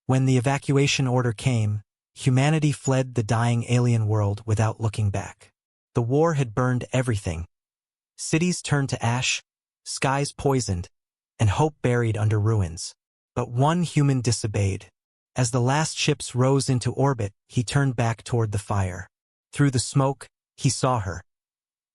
When the evacuation order came, humanity fled the dying alien world without looking back. The war had burned everything. Cities turned to ash, skies poisoned, and hope buried under ruins. But one human disobeyed. As the last ships rose into orbit, he turned back toward the fire. Through the smoke, he saw her.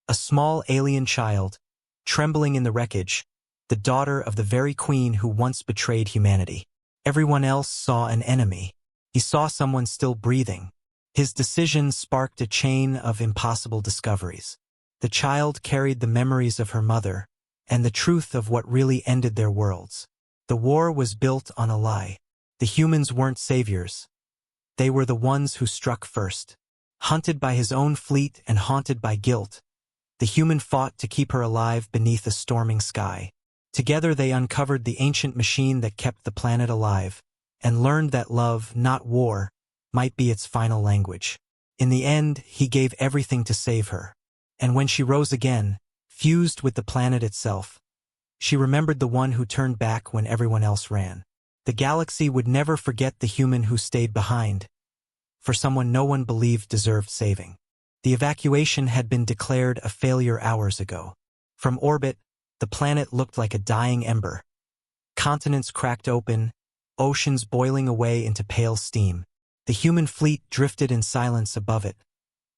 A small alien child, trembling in the wreckage, the daughter of the very queen who once betrayed humanity. Everyone else saw an enemy. He saw someone still breathing. His decision sparked a chain of impossible discoveries. The child carried the memories of her mother, and the truth of what really ended their worlds. The war was built on a lie. The humans weren't saviors. They were the ones who struck first. Hunted by his own fleet and haunted by guilt, the human fought to keep her alive beneath a storming sky. Together they uncovered the ancient machine that kept the planet alive, and learned that love, not war, might be its final language. In the end, he gave everything to save her. And when she rose again, fused with the planet itself, she remembered the one who turned back when everyone else ran. The galaxy would never forget the human who stayed behind, for someone no one believed deserved saving. The evacuation had been declared a failure hours ago. From orbit, the planet looked like a dying ember. Continents cracked open, oceans boiling away into pale steam. The human fleet drifted in silence above it,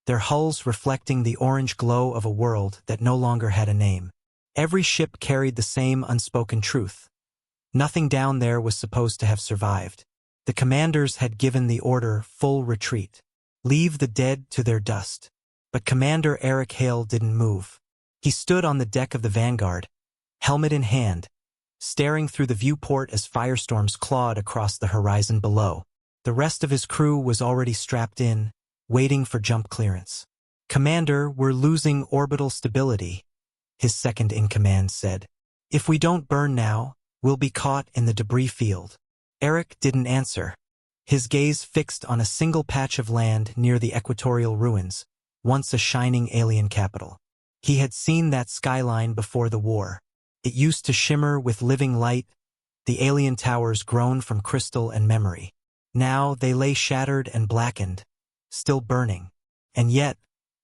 their hulls reflecting the orange glow of a world that no longer had a name. Every ship carried the same unspoken truth. Nothing down there was supposed to have survived. The commanders had given the order full retreat. Leave the dead to their dust. But Commander Eric Hale didn't move. He stood on the deck of the Vanguard, helmet in hand, staring through the viewport as firestorms clawed across the horizon below. The rest of his crew was already strapped in, waiting for jump clearance. "Commander, we're losing orbital stability," his second-in-command said. "If we don't burn now, we'll be caught in the debris field." Eric didn't answer, his gaze fixed on a single patch of land near the equatorial ruins, once a shining alien capital. He had seen that skyline before the war. It used to shimmer with living light, the alien towers grown from crystal and memory. Now they lay shattered and blackened, still burning. And yet,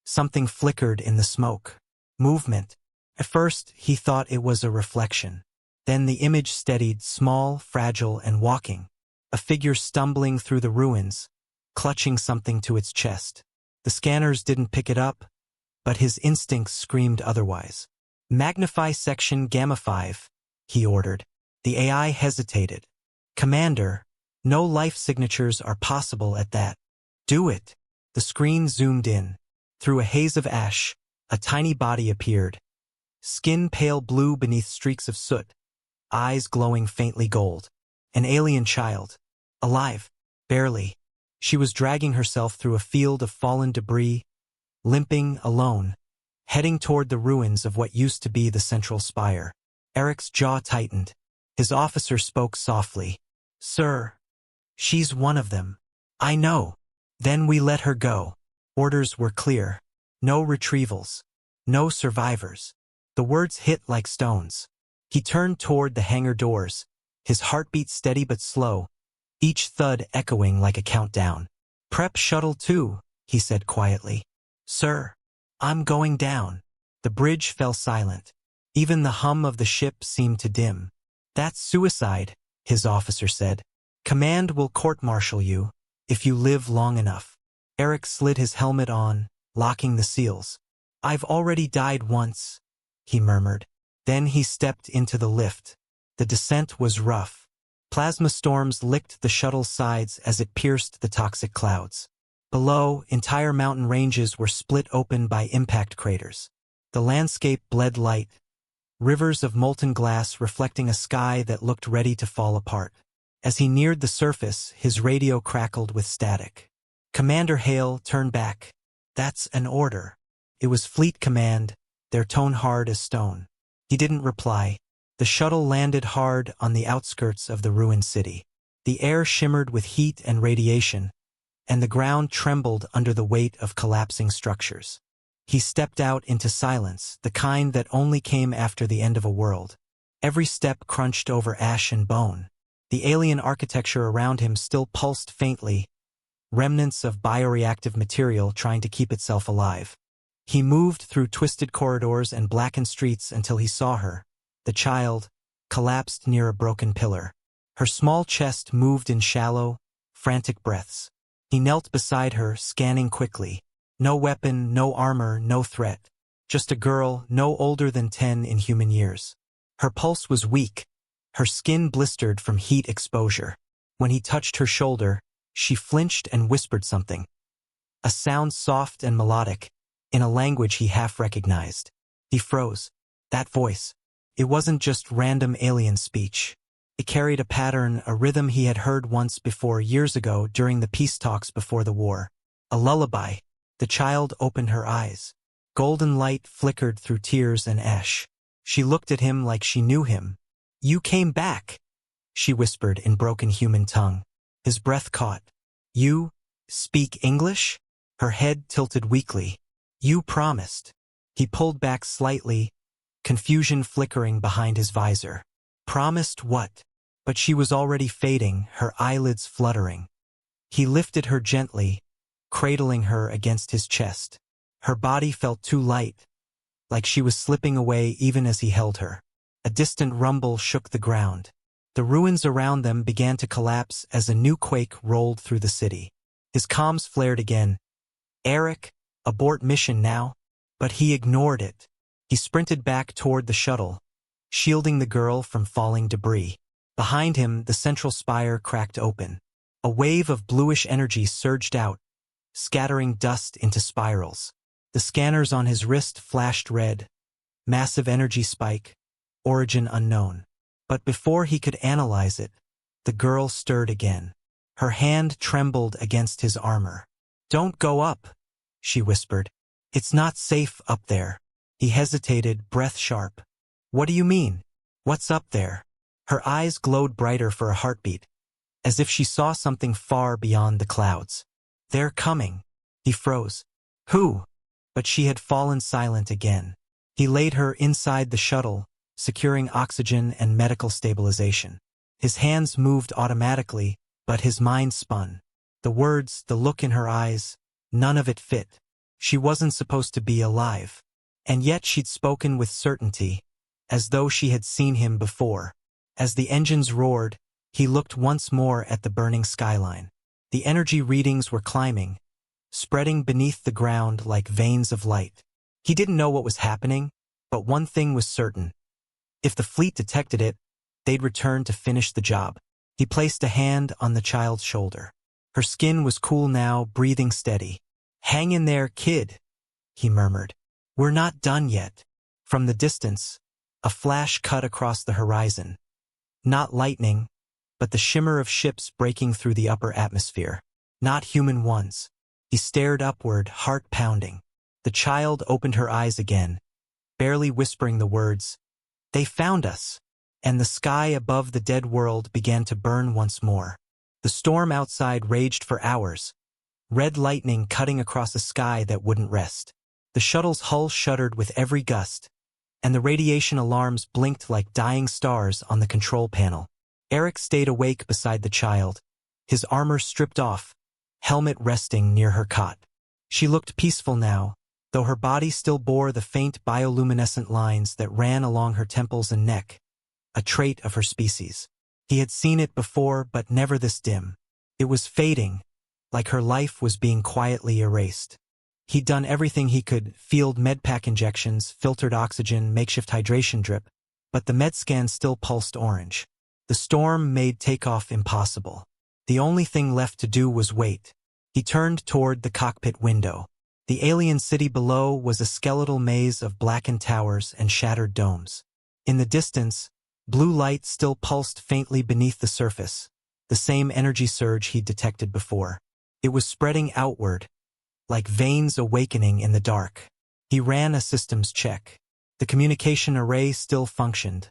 something flickered in the smoke. Movement. At first, he thought it was a reflection. Then the image steadied, small, fragile, and walking. A figure stumbling through the ruins, clutching something to its chest. The scanners didn't pick it up, but his instincts screamed otherwise. "Magnify section Gamma 5, he ordered. The AI hesitated. "Commander, no life signatures are possible at that." "Do it." The screen zoomed in. Through a haze of ash, a tiny body appeared. Skin pale blue beneath streaks of soot, eyes glowing faintly gold. An alien child. Alive. Barely. She was dragging herself through a field of fallen debris, limping alone, heading toward the ruins of what used to be the central spire. Eric's jaw tightened. His officer spoke softly. "Sir, she's one of them." "I know." "Then we let her go." Orders were clear. No retrievals. No survivors. The words hit like stones. He turned toward the hangar doors, his heartbeat steady but slow, each thud echoing like a countdown. "Prep shuttle 2, he said quietly. "Sir, I'm going down." The bridge fell silent. Even the hum of the ship seemed to dim. "That's suicide," his officer said. "Command will court-martial you, if you live long enough." Eric slid his helmet on, locking the seals. "I've already died once," he murmured. Then he stepped into the lift. The descent was rough. Plasma storms licked the shuttle's sides as it pierced the toxic clouds. Below, entire mountain ranges were split open by impact craters. The landscape bled light, rivers of molten glass reflecting a sky that looked ready to fall apart. As he neared the surface, his radio crackled with static. Commander Hale turned back. "That's an order." It was Fleet Command, their tone hard as stone. He didn't reply. The shuttle landed hard on the outskirts of the ruined city. The air shimmered with heat and radiation, and the ground trembled under the weight of collapsing structures. He stepped out into silence, the kind that only came after the end of a world. Every step crunched over ash and bone. The alien architecture around him still pulsed faintly, remnants of bioreactive material trying to keep itself alive. He moved through twisted corridors and blackened streets until he saw her, the child, collapsed near a broken pillar. Her small chest moved in shallow, frantic breaths. He knelt beside her, scanning quickly. No weapon, no armor, no threat. Just a girl, no older than 10 in human years. Her pulse was weak, her skin blistered from heat exposure. When he touched her shoulder, she flinched and whispered something. A sound soft and melodic, in a language he half recognized. He froze. That voice. It wasn't just random alien speech. It carried a pattern, a rhythm he had heard once before years ago during the peace talks before the war. A lullaby. The child opened her eyes. Golden light flickered through tears and ash. She looked at him like she knew him. "You came back," she whispered in broken human tongue. His breath caught. "You speak English?" Her head tilted weakly. "You promised." He pulled back slightly, confusion flickering behind his visor. Promised what? But she was already fading, her eyelids fluttering. He lifted her gently, cradling her against his chest. Her body felt too light, like she was slipping away even as he held her. A distant rumble shook the ground. The ruins around them began to collapse as a new quake rolled through the city. His comms flared again. "Eric, abort mission now." But he ignored it. He sprinted back toward the shuttle, shielding the girl from falling debris. Behind him, the central spire cracked open. A wave of bluish energy surged out, scattering dust into spirals. The scanners on his wrist flashed red. Massive energy spike, origin unknown. But before he could analyze it, the girl stirred again. Her hand trembled against his armor. "Don't go up," she whispered. "It's not safe up there." He hesitated, breath sharp. "What do you mean? What's up there?" Her eyes glowed brighter for a heartbeat, as if she saw something far beyond the clouds. "They're coming." He froze. "Who?" But she had fallen silent again. He laid her inside the shuttle, securing oxygen and medical stabilization. His hands moved automatically, but his mind spun. The words, the look in her eyes, none of it fit. She wasn't supposed to be alive. And yet she'd spoken with certainty, as though she had seen him before. As the engines roared, he looked once more at the burning skyline. The energy readings were climbing, spreading beneath the ground like veins of light. He didn't know what was happening, but one thing was certain. If the fleet detected it, they'd return to finish the job. He placed a hand on the child's shoulder. Her skin was cool now, breathing steady. "Hang in there, kid," he murmured. "We're not done yet." From the distance, a flash cut across the horizon. Not lightning, but the shimmer of ships breaking through the upper atmosphere. Not human ones. He stared upward, heart pounding. The child opened her eyes again, barely whispering the words, "They found us." And the sky above the dead world began to burn once more. The storm outside raged for hours, red lightning cutting across a sky that wouldn't rest. The shuttle's hull shuddered with every gust, and the radiation alarms blinked like dying stars on the control panel. Eric stayed awake beside the child, his armor stripped off, helmet resting near her cot. She looked peaceful now, though her body still bore the faint bioluminescent lines that ran along her temples and neck, a trait of her species. He had seen it before, but never this dim. It was fading, like her life was being quietly erased. He'd done everything he could, field medpack injections, filtered oxygen, makeshift hydration drip, but the med scan still pulsed orange. The storm made takeoff impossible. The only thing left to do was wait. He turned toward the cockpit window. The alien city below was a skeletal maze of blackened towers and shattered domes. In the distance, blue light still pulsed faintly beneath the surface, the same energy surge he'd detected before. It was spreading outward, like veins awakening in the dark. He ran a systems check. The communication array still functioned.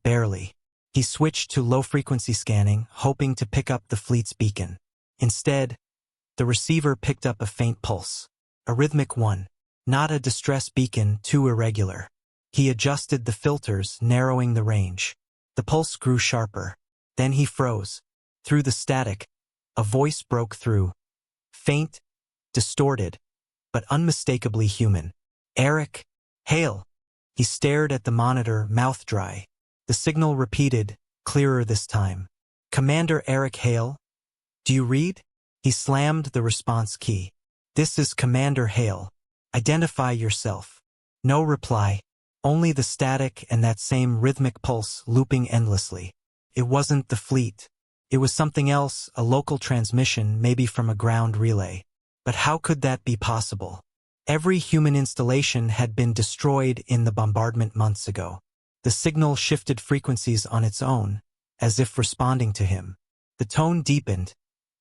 Barely. He switched to low-frequency scanning, hoping to pick up the fleet's beacon. Instead, the receiver picked up a faint pulse. A rhythmic one. Not a distress beacon, too irregular. He adjusted the filters, narrowing the range. The pulse grew sharper. Then he froze. Through the static, a voice broke through. Faint, distorted, but unmistakably human. Eric, hail. He stared at the monitor, mouth dry. The signal repeated, clearer this time. Commander Eric Hale? Do you read? He slammed the response key. This is Commander Hale. Identify yourself. No reply. Only the static and that same rhythmic pulse looping endlessly. It wasn't the fleet. It was something else, a local transmission, maybe from a ground relay. But how could that be possible? Every human installation had been destroyed in the bombardment months ago. The signal shifted frequencies on its own, as if responding to him. The tone deepened,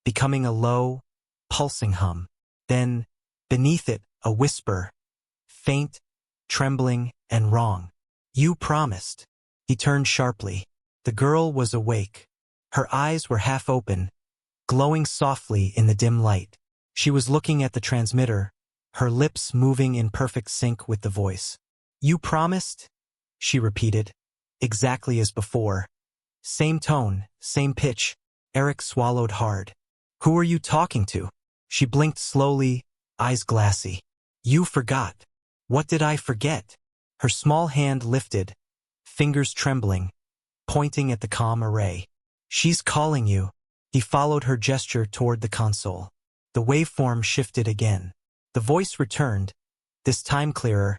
becoming a low, pulsing hum. Then, beneath it, a whisper, faint, trembling, and wrong. You promised. He turned sharply. The girl was awake. Her eyes were half open, glowing softly in the dim light. She was looking at the transmitter, her lips moving in perfect sync with the voice. You promised? She repeated, exactly as before. Same tone, same pitch. Eric swallowed hard. Who are you talking to? She blinked slowly, eyes glassy. You forgot. What did I forget? Her small hand lifted, fingers trembling, pointing at the comm array. She's calling you. He followed her gesture toward the console. The waveform shifted again. The voice returned, this time clearer,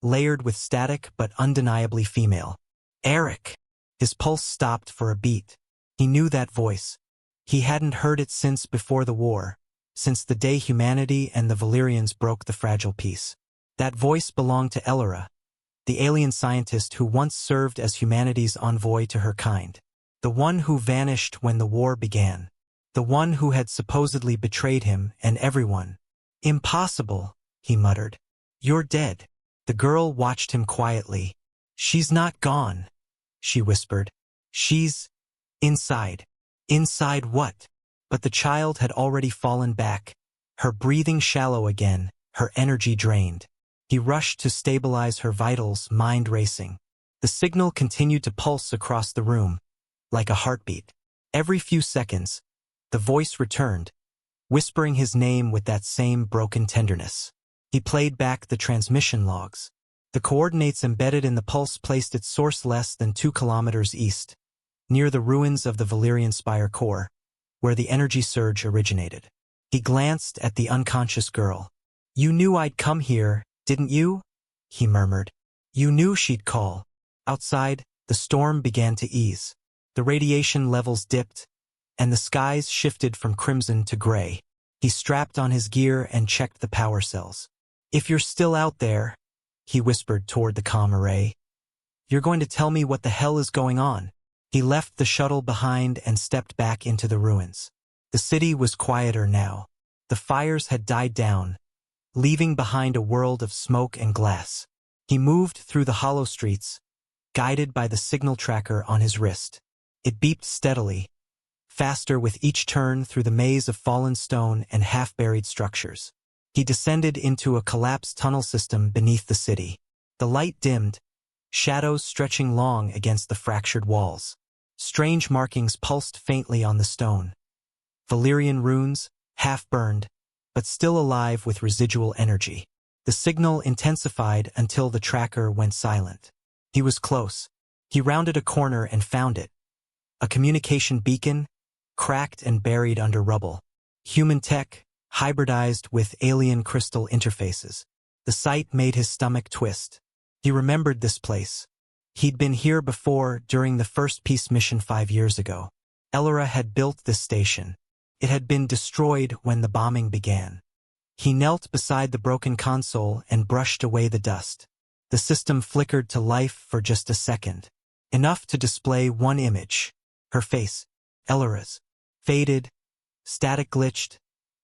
layered with static but undeniably female. Eric! His pulse stopped for a beat. He knew that voice. He hadn't heard it since before the war, since the day humanity and the Valyrians broke the fragile peace. That voice belonged to Elora, the alien scientist who once served as humanity's envoy to her kind. The one who vanished when the war began. The one who had supposedly betrayed him and everyone. Impossible, he muttered. You're dead. The girl watched him quietly. She's not gone, she whispered. She's inside. Inside what? But the child had already fallen back, her breathing shallow again, her energy drained. He rushed to stabilize her vitals, mind racing. The signal continued to pulse across the room, like a heartbeat. Every few seconds, the voice returned, whispering his name with that same broken tenderness. He played back the transmission logs. The coordinates embedded in the pulse placed its source less than 2 kilometers east, near the ruins of the Valyrian Spire core, where the energy surge originated. He glanced at the unconscious girl. You knew I'd come here, didn't you? He murmured. You knew she'd call. Outside, the storm began to ease. The radiation levels dipped, and the skies shifted from crimson to gray. He strapped on his gear and checked the power cells. If you're still out there, he whispered toward the comm array, you're going to tell me what the hell is going on. He left the shuttle behind and stepped back into the ruins. The city was quieter now. The fires had died down, leaving behind a world of smoke and glass. He moved through the hollow streets, guided by the signal tracker on his wrist. It beeped steadily, faster with each turn through the maze of fallen stone and half-buried structures. He descended into a collapsed tunnel system beneath the city. The light dimmed, shadows stretching long against the fractured walls. Strange markings pulsed faintly on the stone. Valyrian runes, half-burned, but still alive with residual energy. The signal intensified until the tracker went silent. He was close. He rounded a corner and found it. A communication beacon, cracked and buried under rubble. Human tech, hybridized with alien crystal interfaces. The sight made his stomach twist. He remembered this place. He'd been here before during the first peace mission 5 years ago. Elora had built this station. It had been destroyed when the bombing began. He knelt beside the broken console and brushed away the dust. The system flickered to life for just a second. Enough to display one image. Her face, Elora's. Faded, static glitched,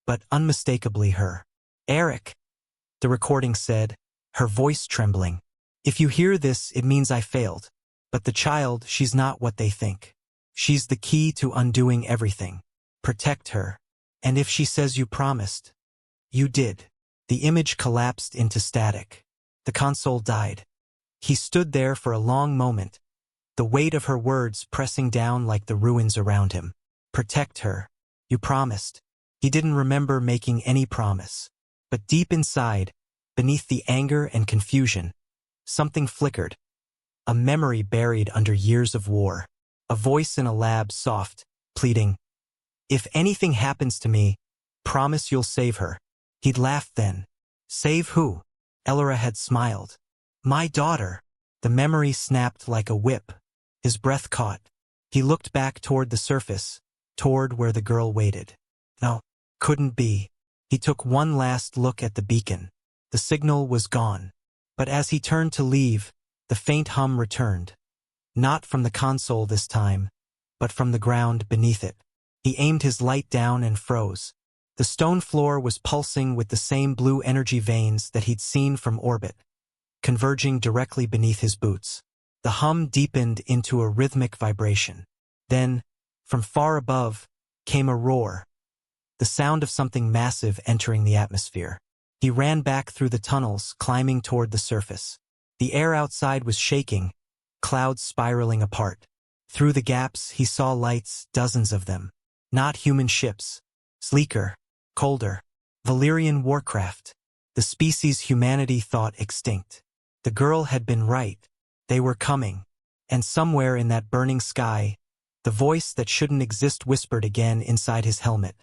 but unmistakably her. Eric, the recording said, her voice trembling. If you hear this, it means I failed. But the child, she's not what they think. She's the key to undoing everything. Protect her. And if she says you promised, you did. The image collapsed into static. The console died. He stood there for a long moment, the weight of her words pressing down like the ruins around him. Protect her. You promised. He didn't remember making any promise. But deep inside, beneath the anger and confusion, something flickered. A memory buried under years of war. A voice in a lab, soft, pleading. If anything happens to me, promise you'll save her. He'd laughed then. Save who? Elora had smiled. My daughter. The memory snapped like a whip. His breath caught. He looked back toward the surface, toward where the girl waited. No, couldn't be. He took one last look at the beacon. The signal was gone. But as he turned to leave, the faint hum returned. Not from the console this time, but from the ground beneath it. He aimed his light down and froze. The stone floor was pulsing with the same blue energy veins that he'd seen from orbit, converging directly beneath his boots. The hum deepened into a rhythmic vibration. Then, from far above, came a roar, the sound of something massive entering the atmosphere. He ran back through the tunnels, climbing toward the surface. The air outside was shaking, clouds spiraling apart. Through the gaps, he saw lights, dozens of them. Not human ships. Sleeker, colder. Valyrian warcraft. The species humanity thought extinct. The girl had been right. They were coming. And somewhere in that burning sky, the voice that shouldn't exist whispered again inside his helmet.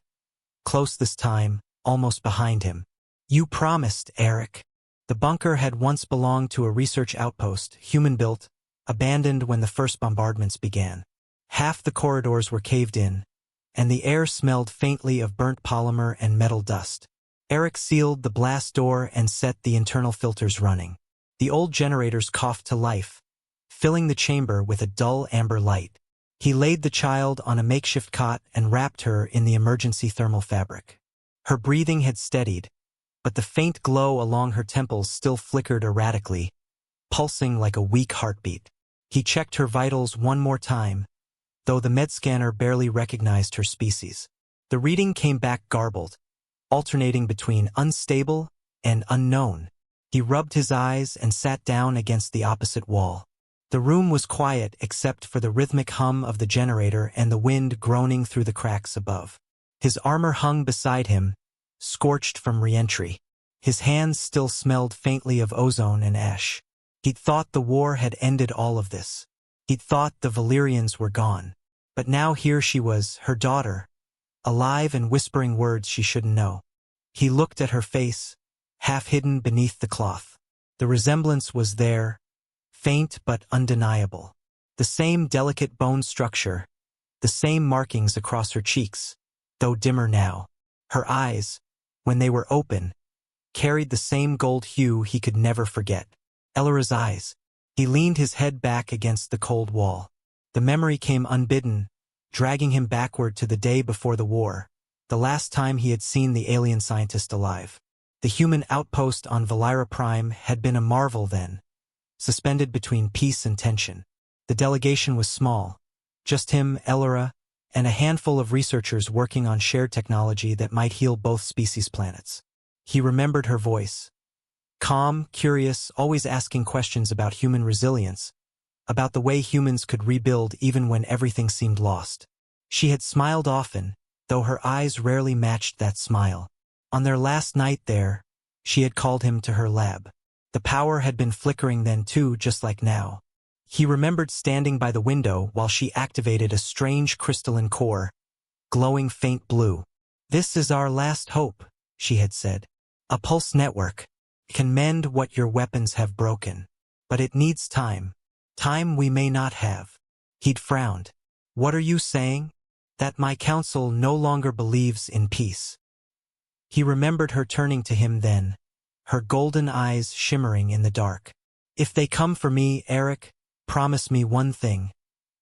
Close this time, almost behind him. You promised, Eric. The bunker had once belonged to a research outpost, human-built, abandoned when the first bombardments began. Half the corridors were caved in, and the air smelled faintly of burnt polymer and metal dust. Eric sealed the blast door and set the internal filters running. The old generators coughed to life, filling the chamber with a dull amber light. He laid the child on a makeshift cot and wrapped her in the emergency thermal fabric. Her breathing had steadied, but the faint glow along her temples still flickered erratically, pulsing like a weak heartbeat. He checked her vitals one more time, though the med scanner barely recognized her species. The reading came back garbled, alternating between unstable and unknown. He rubbed his eyes and sat down against the opposite wall. The room was quiet except for the rhythmic hum of the generator and the wind groaning through the cracks above. His armor hung beside him, scorched from re-entry. His hands still smelled faintly of ozone and ash. He'd thought the war had ended all of this. He'd thought the Valyrians were gone. But now here she was, her daughter, alive and whispering words she shouldn't know. He looked at her face, half hidden beneath the cloth. The resemblance was there, faint but undeniable. The same delicate bone structure, the same markings across her cheeks, though dimmer now. Her eyes, when they were open, carried the same gold hue he could never forget. Elora's eyes. He leaned his head back against the cold wall. The memory came unbidden, dragging him backward to the day before the war, the last time he had seen the alien scientist alive. The human outpost on Valyra Prime had been a marvel then, suspended between peace and tension. The delegation was small, just him, Elora, and a handful of researchers working on shared technology that might heal both species' planets. He remembered her voice. Calm, curious, always asking questions about human resilience, about the way humans could rebuild even when everything seemed lost. She had smiled often, though her eyes rarely matched that smile. On their last night there, she had called him to her lab. The power had been flickering then too, just like now. He remembered standing by the window while she activated a strange crystalline core, glowing faint blue. This is our last hope, she had said. A pulse network can mend what your weapons have broken. But it needs time. Time we may not have. He'd frowned. What are you saying? That my council no longer believes in peace. He remembered her turning to him then, her golden eyes shimmering in the dark. If they come for me, Eric, promise me one thing.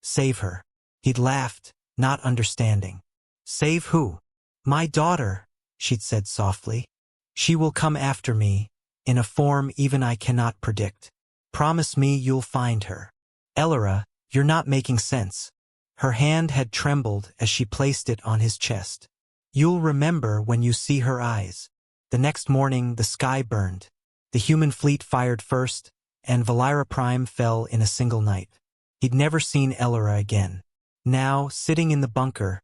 Save her. He'd laughed, not understanding. Save who? My daughter, she'd said softly. She will come after me, in a form even I cannot predict. Promise me you'll find her. Elora, you're not making sense. Her hand had trembled as she placed it on his chest. You'll remember when you see her eyes. The next morning the sky burned. The human fleet fired first, and Valyra Prime fell in a single night. He'd never seen Elora again. Now, sitting in the bunker,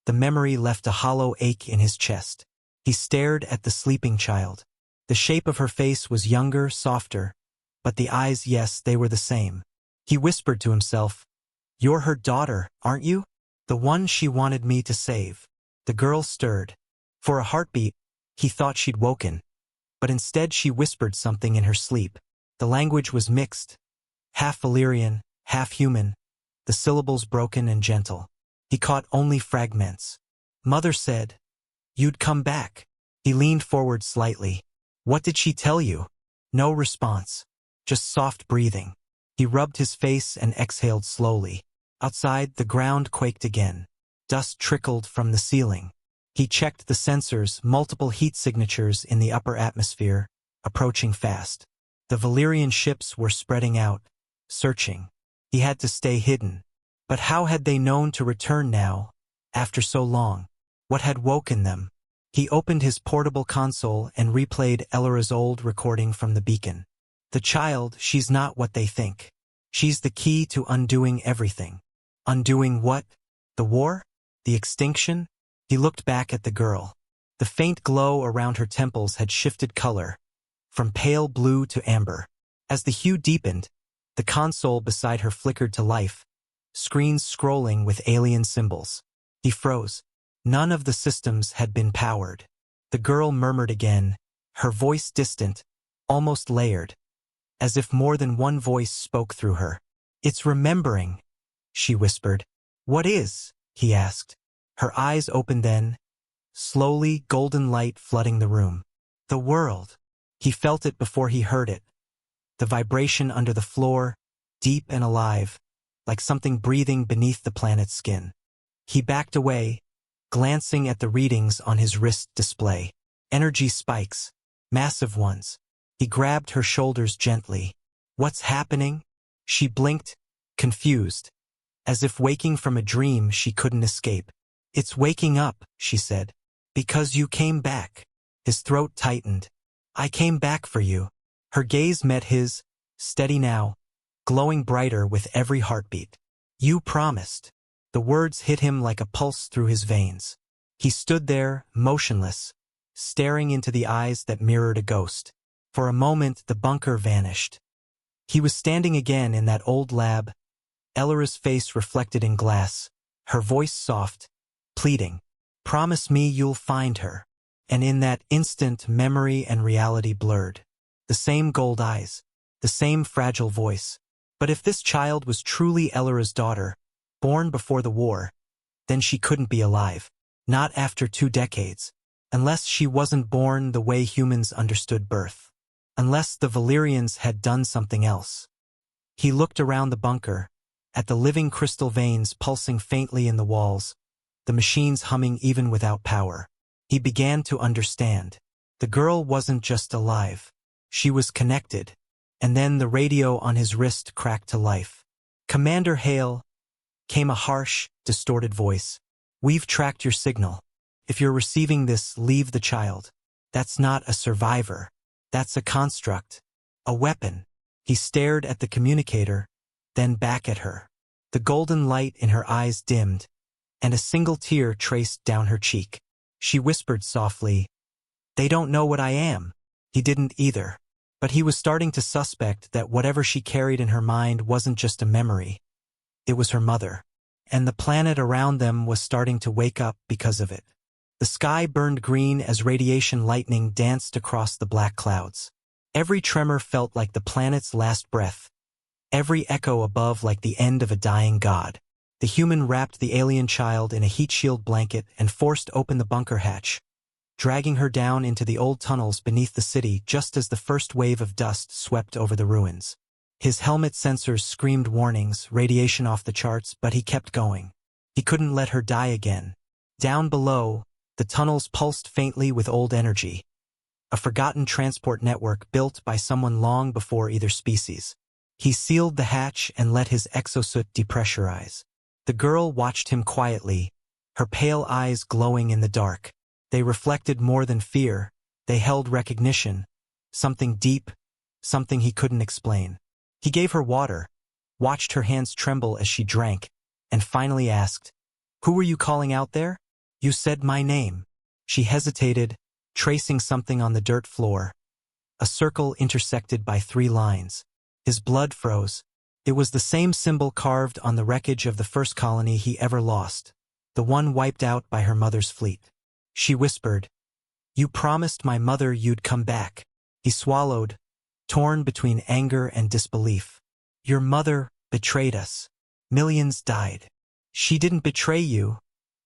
the memory left a hollow ache in his chest. He stared at the sleeping child. The shape of her face was younger, softer, but the eyes, yes, they were the same. He whispered to himself, "You're her daughter, aren't you? The one she wanted me to save." The girl stirred. For a heartbeat, he thought she'd woken, but instead she whispered something in her sleep. The language was mixed, half Valyrian, half human, the syllables broken and gentle. He caught only fragments. "Mother said, you'd come back." He leaned forward slightly. "What did she tell you?" No response, just soft breathing. He rubbed his face and exhaled slowly. Outside, the ground quaked again. Dust trickled from the ceiling. He checked the sensors, multiple heat signatures in the upper atmosphere, approaching fast. The Valyrian ships were spreading out, searching. He had to stay hidden. But how had they known to return now, after so long? What had woken them? He opened his portable console and replayed Elora's old recording from the beacon. "The child, she's not what they think. She's the key to undoing everything." Undoing what? The war? The extinction? He looked back at the girl. The faint glow around her temples had shifted color, from pale blue to amber. As the hue deepened, the console beside her flickered to life, screens scrolling with alien symbols. He froze. None of the systems had been powered. The girl murmured again, her voice distant, almost layered, as if more than one voice spoke through her. "It's remembering," she whispered. "What is?" he asked. Her eyes opened then, slowly, golden light flooding the room. The world. He felt it before he heard it. The vibration under the floor, deep and alive, like something breathing beneath the planet's skin. He backed away, glancing at the readings on his wrist display. Energy spikes, massive ones. He grabbed her shoulders gently. "What's happening?" She blinked, confused, as if waking from a dream she couldn't escape. "It's waking up," she said. "Because you came back." His throat tightened. "I came back for you." Her gaze met his, steady now, glowing brighter with every heartbeat. "You promised." The words hit him like a pulse through his veins. He stood there, motionless, staring into the eyes that mirrored a ghost. For a moment, the bunker vanished. He was standing again in that old lab, Elora's face reflected in glass, her voice soft, pleading, "Promise me you'll find her." And in that instant, memory and reality blurred. The same gold eyes, the same fragile voice. But if this child was truly Elora's daughter, born before the war, then she couldn't be alive. Not after 2 decades. Unless she wasn't born the way humans understood birth. Unless the Valyrians had done something else. He looked around the bunker, at the living crystal veins pulsing faintly in the walls, the machines humming even without power. He began to understand. The girl wasn't just alive. She was connected. And then the radio on his wrist cracked to life. "Commander Hale," came a harsh, distorted voice. "We've tracked your signal. If you're receiving this, leave the child. That's not a survivor. That's a construct. A weapon." He stared at the communicator, then back at her. The golden light in her eyes dimmed, and a single tear traced down her cheek. She whispered softly, "They don't know what I am." He didn't either. But he was starting to suspect that whatever she carried in her mind wasn't just a memory. It was her mother. And the planet around them was starting to wake up because of it. The sky burned green as radiation lightning danced across the black clouds. Every tremor felt like the planet's last breath. Every echo above like the end of a dying god. The human wrapped the alien child in a heat shield blanket and forced open the bunker hatch, dragging her down into the old tunnels beneath the city just as the first wave of dust swept over the ruins. His helmet sensors screamed warnings, radiation off the charts, but he kept going. He couldn't let her die again. Down below, the tunnels pulsed faintly with old energy. A forgotten transport network built by someone long before either species. He sealed the hatch and let his exosuit depressurize. The girl watched him quietly, her pale eyes glowing in the dark. They reflected more than fear. They held recognition. Something deep, something he couldn't explain. He gave her water, watched her hands tremble as she drank, and finally asked, "Who were you calling out there?" "You said my name." She hesitated, tracing something on the dirt floor, a circle intersected by 3 lines. His blood froze. It was the same symbol carved on the wreckage of the first colony he ever lost, the one wiped out by her mother's fleet. She whispered, "You promised my mother you'd come back." He swallowed, torn between anger and disbelief. "Your mother betrayed us. Millions died." "She didn't betray you,"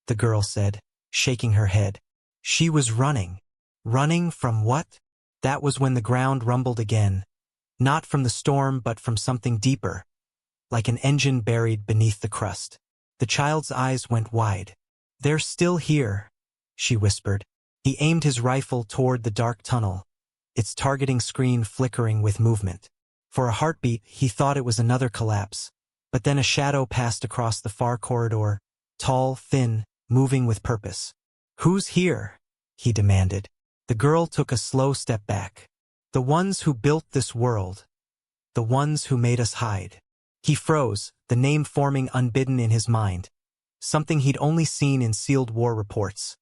the girl said, shaking her head. "She was running." Running from what? That was when the ground rumbled again, not from the storm but from something deeper, like an engine buried beneath the crust. The child's eyes went wide. "They're still here," she whispered. He aimed his rifle toward the dark tunnel, its targeting screen flickering with movement. For a heartbeat, he thought it was another collapse, but then a shadow passed across the far corridor, tall, thin, moving with purpose. "Who's here?" he demanded. The girl took a slow step back. "The ones who built this world. The ones who made us hide." He froze, the name forming unbidden in his mind, something he'd only seen in sealed war reports.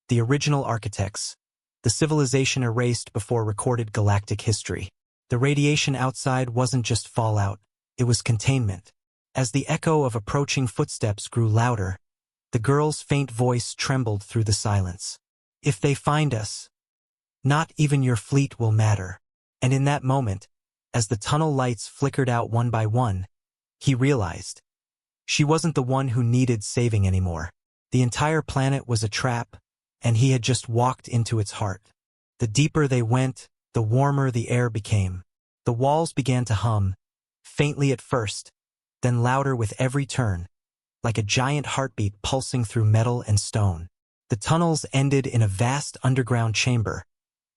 The original architects, the civilization erased before recorded galactic history. The radiation outside wasn't just fallout, it was containment. As the echo of approaching footsteps grew louder, the girl's faint voice trembled through the silence. "If they find us, not even your fleet will matter." And in that moment, as the tunnel lights flickered out one by one, he realized she wasn't the one who needed saving anymore. The entire planet was a trap, and he had just walked into its heart. The deeper they went, the warmer the air became. The walls began to hum, faintly at first, then louder with every turn, like a giant heartbeat pulsing through metal and stone. The tunnels ended in a vast underground chamber,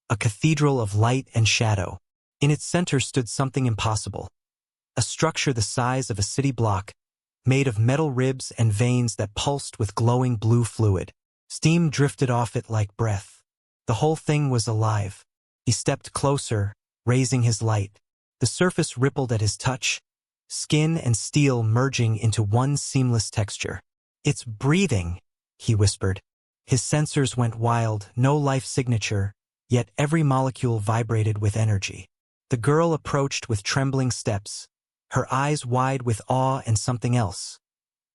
a cathedral of light and shadow. In its center stood something impossible, a structure the size of a city block, made of metal ribs and veins that pulsed with glowing blue fluid. Steam drifted off it like breath. The whole thing was alive. He stepped closer, raising his light. The surface rippled at his touch, skin and steel merging into one seamless texture. "It's breathing," he whispered. His sensors went wild, no life signature, yet every molecule vibrated with energy. The girl approached with trembling steps, her eyes wide with awe and something else.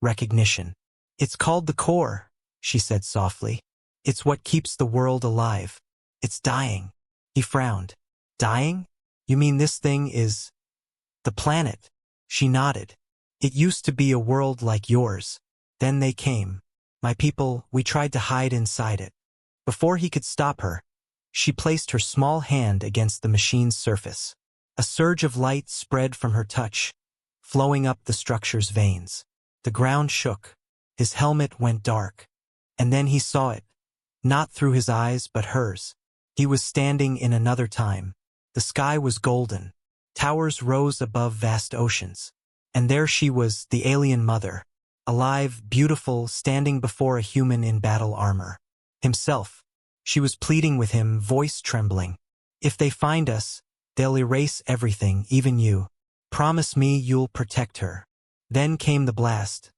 Recognition. "It's called the core," she said softly. "It's what keeps the world alive. It's dying." He frowned. "Dying? You mean this thing is the planet?" She nodded. "It used to be a world like yours. Then they came. My people, we tried to hide inside it." Before he could stop her, she placed her small hand against the machine's surface. A surge of light spread from her touch, flowing up the structure's veins. The ground shook. His helmet went dark. And then he saw it, not through his eyes but hers. He was standing in another time. The sky was golden. Towers rose above vast oceans. And there she was, the alien mother, alive, beautiful, standing before a human in battle armor. Himself. She was pleading with him, voice trembling. "If they find us, they'll erase everything, even you. Promise me you'll protect her." Then came the blast.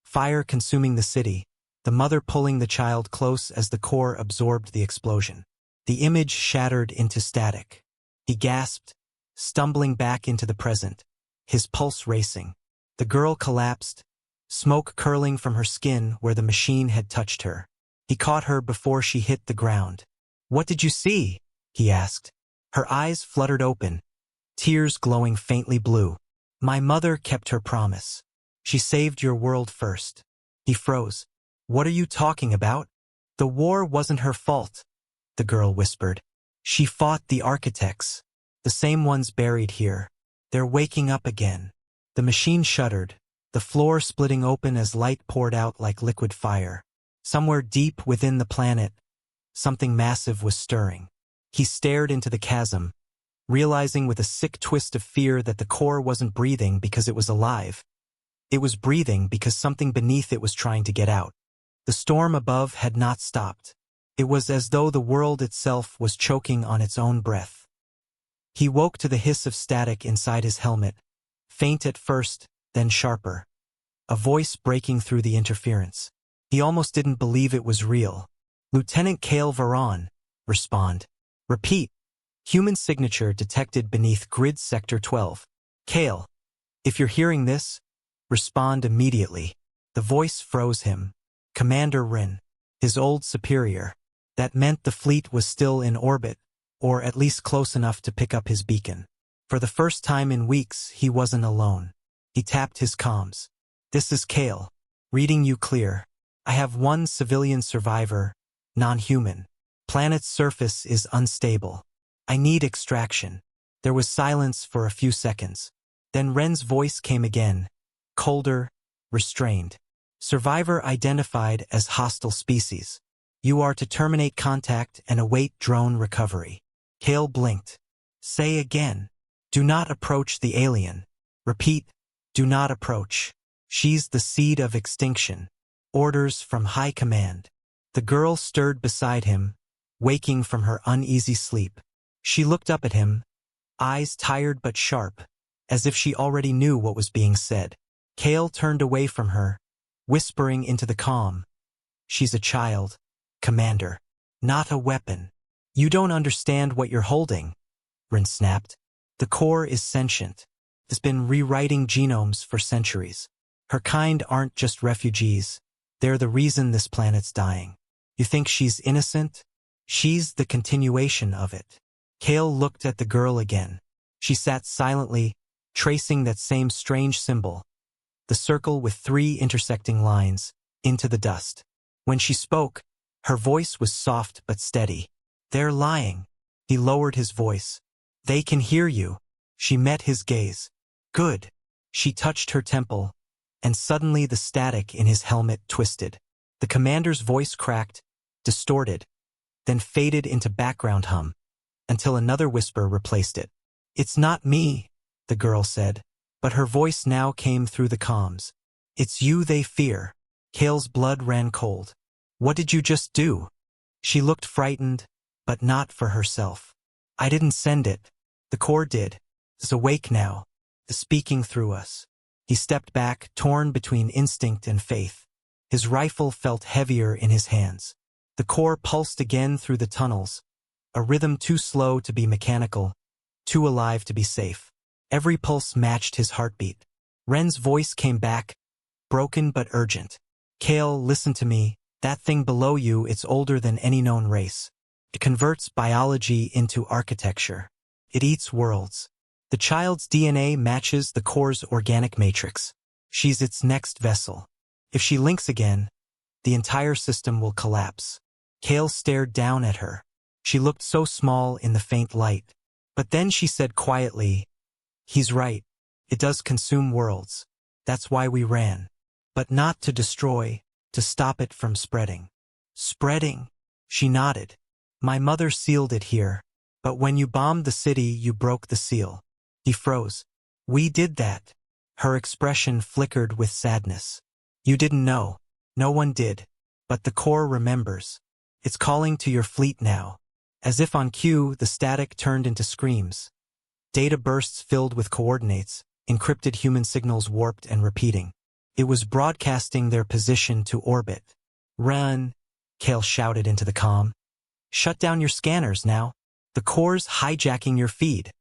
Fire consuming the city, the mother pulling the child close as the core absorbed the explosion. The image shattered into static. He gasped, stumbling back into the present, his pulse racing. The girl collapsed, smoke curling from her skin where the machine had touched her. He caught her before she hit the ground. "What did you see?" he asked. Her eyes fluttered open, tears glowing faintly blue. "My mother kept her promise. She saved your world first." He froze. "What are you talking about?" "The war wasn't her fault," the girl whispered. "She fought the architects, the same ones buried here. They're waking up again." The machine shuddered, the floor splitting open as light poured out like liquid fire. Somewhere deep within the planet, something massive was stirring. He stared into the chasm, realizing with a sick twist of fear that the core wasn't breathing because it was alive. It was breathing because something beneath it was trying to get out. The storm above had not stopped. It was as though the world itself was choking on its own breath. He woke to the hiss of static inside his helmet, faint at first, then sharper. A voice breaking through the interference. He almost didn't believe it was real. Lieutenant Kale Varon. Respond. Repeat. Human signature detected beneath grid sector 12. Kale. If you're hearing this, respond immediately. The voice froze him. Commander Rin. His old superior. That meant the fleet was still in orbit, or at least close enough to pick up his beacon. For the first time in weeks, he wasn't alone. He tapped his comms. This is Kale. Reading you clear. I have one civilian survivor, non-human. Planet's surface is unstable. I need extraction. There was silence for a few seconds. Then Ren's voice came again, colder, restrained. Survivor identified as hostile species. You are to terminate contact and await drone recovery. Kale blinked. Say again. Do not approach the alien. Repeat. Do not approach. She's the seed of extinction. Orders from high command. The girl stirred beside him, waking from her uneasy sleep. She looked up at him, eyes tired but sharp, as if she already knew what was being said. Kale turned away from her, whispering into the calm. She's a child, Commander, not a weapon. You don't understand what you're holding, Rin snapped. The core is sentient. It's been rewriting genomes for centuries. Her kind aren't just refugees. They're the reason this planet's dying. You think she's innocent? She's the continuation of it. Kale looked at the girl again. She sat silently, tracing that same strange symbol, the circle with 3 intersecting lines, into the dust. When she spoke, her voice was soft but steady. They're lying. He lowered his voice. They can hear you. She met his gaze. Good. She touched her temple, and suddenly the static in his helmet twisted. The commander's voice cracked, distorted, then faded into background hum, until another whisper replaced it. It's not me, the girl said, but her voice now came through the comms. It's you they fear. Kale's blood ran cold. What did you just do? She looked frightened, but not for herself. I didn't send it. The core did. It's awake now. It's speaking through us. He stepped back, torn between instinct and faith. His rifle felt heavier in his hands. The core pulsed again through the tunnels, a rhythm too slow to be mechanical, too alive to be safe. Every pulse matched his heartbeat. Ren's voice came back, broken but urgent. Kale, listen to me. That thing below you, it's older than any known race. It converts biology into architecture. It eats worlds. The child's DNA matches the core's organic matrix. She's its next vessel. If she links again, the entire system will collapse. Kale stared down at her. She looked so small in the faint light. But then she said quietly, he's right. It does consume worlds. That's why we ran. But not to destroy, to stop it from spreading. Spreading? She nodded. My mother sealed it here. But when you bombed the city, you broke the seal. He froze. We did that. Her expression flickered with sadness. You didn't know. No one did. But the core remembers. It's calling to your fleet now. As if on cue, the static turned into screams. Data bursts filled with coordinates, encrypted human signals warped and repeating. It was broadcasting their position to orbit. Run, Kale shouted into the comm. Shut down your scanners now. The core's hijacking your feed.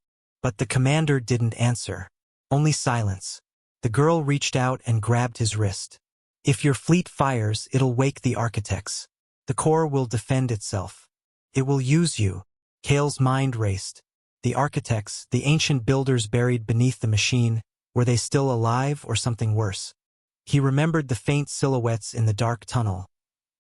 But the commander didn't answer. Only silence. The girl reached out and grabbed his wrist. If your fleet fires, it'll wake the architects. The core will defend itself. It will use you. Kale's mind raced. The architects, the ancient builders buried beneath the machine, were they still alive or something worse? He remembered the faint silhouettes in the dark tunnel,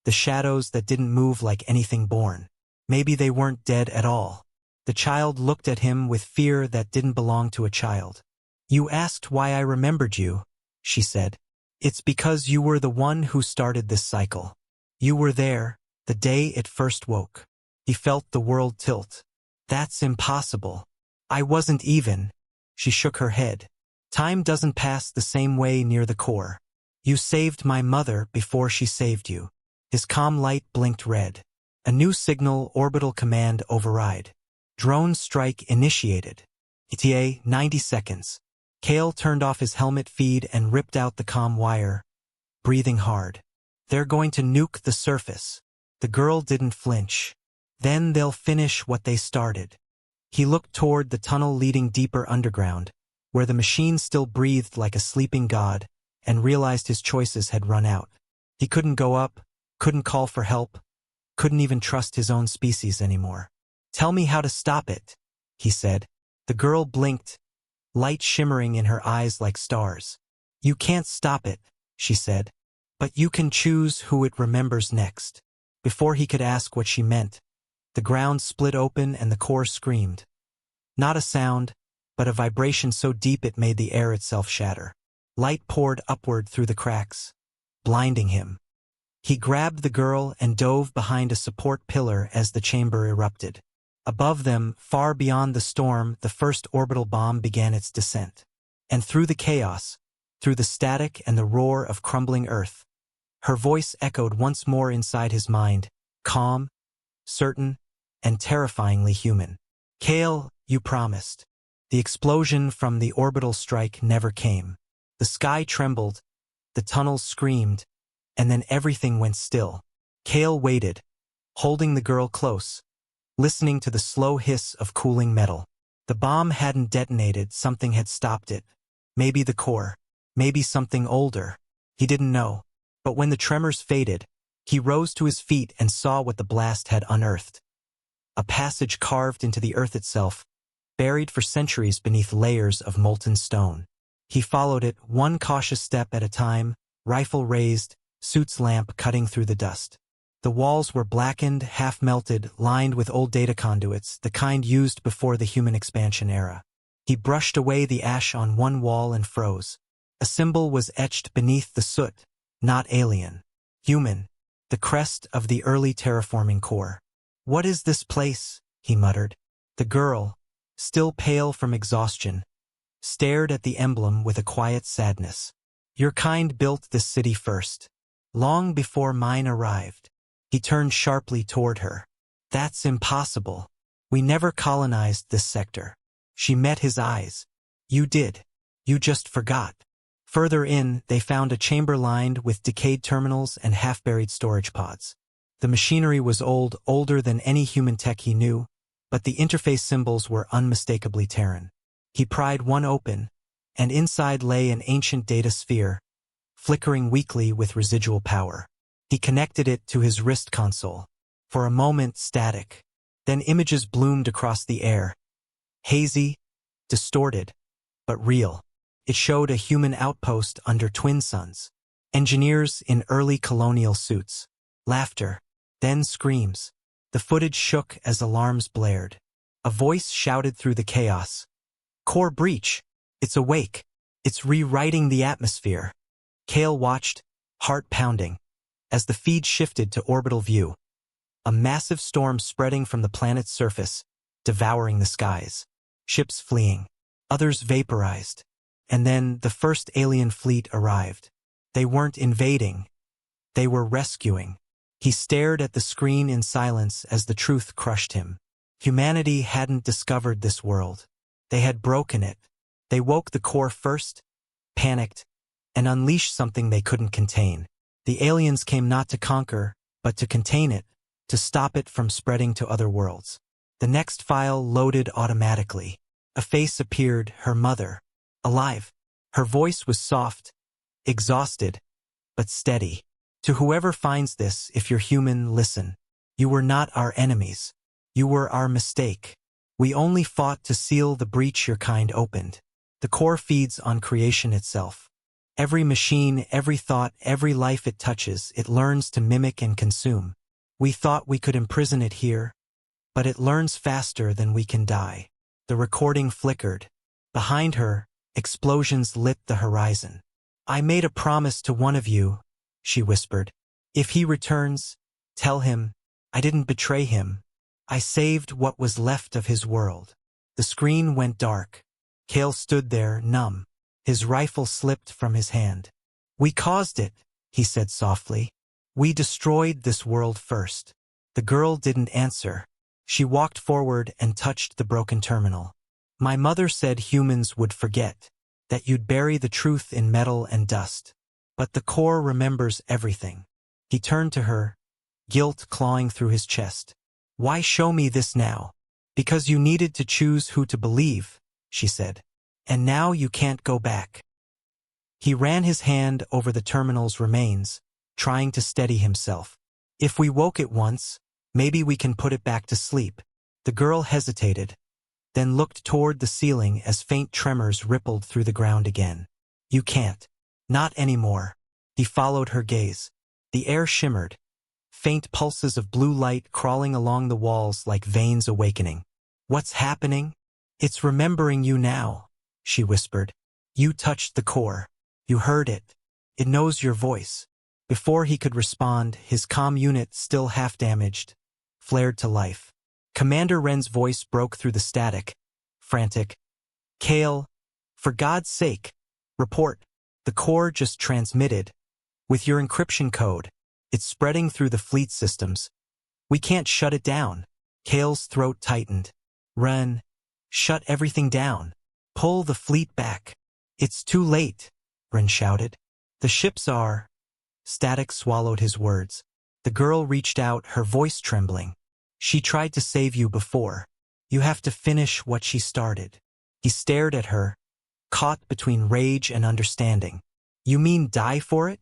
the shadows that didn't move like anything born. Maybe they weren't dead at all. The child looked at him with fear that didn't belong to a child. You asked why I remembered you, she said. It's because you were the one who started this cycle. You were there, the day it first woke. He felt the world tilt. That's impossible. I wasn't even. She shook her head. Time doesn't pass the same way near the core. You saved my mother before she saved you. His comm light blinked red. A new signal, orbital command override. Drone strike initiated. ETA 90 seconds. Kale turned off his helmet feed and ripped out the comm wire, breathing hard. They're going to nuke the surface. The girl didn't flinch. Then they'll finish what they started. He looked toward the tunnel leading deeper underground, where the machine still breathed like a sleeping god, and realized his choices had run out. He couldn't go up, couldn't call for help, couldn't even trust his own species anymore. "Tell me how to stop it," he said. The girl blinked, light shimmering in her eyes like stars. "You can't stop it," she said. "But you can choose who it remembers next." Before he could ask what she meant, the ground split open and the core screamed. Not a sound, but a vibration so deep it made the air itself shatter. Light poured upward through the cracks, blinding him. He grabbed the girl and dove behind a support pillar as the chamber erupted. Above them, far beyond the storm, the first orbital bomb began its descent. And through the chaos, through the static and the roar of crumbling earth, her voice echoed once more inside his mind, calm, certain, and terrifyingly human. "Kale, you promised." The explosion from the orbital strike never came. The sky trembled, the tunnels screamed, and then everything went still. Kale waited, holding the girl close, listening to the slow hiss of cooling metal. The bomb hadn't detonated, something had stopped it. Maybe the core, maybe something older. He didn't know. But when the tremors faded, he rose to his feet and saw what the blast had unearthed. A passage carved into the earth itself, buried for centuries beneath layers of molten stone. He followed it, one cautious step at a time, rifle raised, suit's lamp cutting through the dust. The walls were blackened, half-melted, lined with old data conduits, the kind used before the human expansion era. He brushed away the ash on one wall and froze. A symbol was etched beneath the soot, not alien. Human, the crest of the early terraforming core. "What is this place?" he muttered. The girl, still pale from exhaustion, stared at the emblem with a quiet sadness. "Your kind built this city first, long before mine arrived." He turned sharply toward her. "That's impossible. We never colonized this sector." She met his eyes. "You did. You just forgot." Further in, they found a chamber lined with decayed terminals and half-buried storage pods. The machinery was old, older than any human tech he knew, but the interface symbols were unmistakably Terran. He pried one open, and inside lay an ancient data sphere, flickering weakly with residual power. He connected it to his wrist console. For a moment, static. Then images bloomed across the air. Hazy, distorted, but real. It showed a human outpost under twin suns. Engineers in early colonial suits. Laughter, then screams. The footage shook as alarms blared. A voice shouted through the chaos. "Core breach! It's awake! It's rewriting the atmosphere!" Kale watched, heart pounding, as the feed shifted to orbital view. A massive storm spreading from the planet's surface, devouring the skies. Ships fleeing. Others vaporized. And then the first alien fleet arrived. They weren't invading. They were rescuing. He stared at the screen in silence as the truth crushed him. Humanity hadn't discovered this world. They had broken it. They woke the core first, panicked, and unleashed something they couldn't contain. The aliens came not to conquer, but to contain it, to stop it from spreading to other worlds. The next file loaded automatically. A face appeared, her mother. Alive. Her voice was soft, exhausted, but steady. "To whoever finds this, if you're human, listen. You were not our enemies. You were our mistake. We only fought to seal the breach your kind opened." The core feeds on creation itself. Every machine, every thought, every life it touches, it learns to mimic and consume. We thought we could imprison it here, but it learns faster than we can die. The recording flickered. Behind her, explosions lit the horizon. "I made a promise to one of you," she whispered. "If he returns, tell him, I didn't betray him. I saved what was left of his world." The screen went dark. Kale stood there, numb. His rifle slipped from his hand. "We caused it," he said softly. "We destroyed this world first." The girl didn't answer. She walked forward and touched the broken terminal. "My mother said humans would forget. that you'd bury the truth in metal and dust. But the core remembers everything. He turned to her, guilt clawing through his chest. Why show me this now? Because you needed to choose who to believe, she said. And now you can't go back. He ran his hand over the terminal's remains, trying to steady himself. If we woke it once, maybe we can put it back to sleep. The girl hesitated, then looked toward the ceiling as faint tremors rippled through the ground again. You can't. Not anymore. He followed her gaze. The air shimmered, faint pulses of blue light crawling along the walls like veins awakening. What's happening? It's remembering you now, she whispered. You touched the core. You heard it. It knows your voice. Before he could respond, his comm unit, still half damaged, flared to life. Commander Wren's voice broke through the static, frantic. Kale, for God's sake, report. The core just transmitted. With your encryption code, it's spreading through the fleet systems. We can't shut it down. Kale's throat tightened. Wren, shut everything down. Pull the fleet back. It's too late, Wren shouted. The ships are... Static swallowed his words. The girl reached out, her voice trembling. She tried to save you before. You have to finish what she started. He stared at her, caught between rage and understanding. You mean die for it?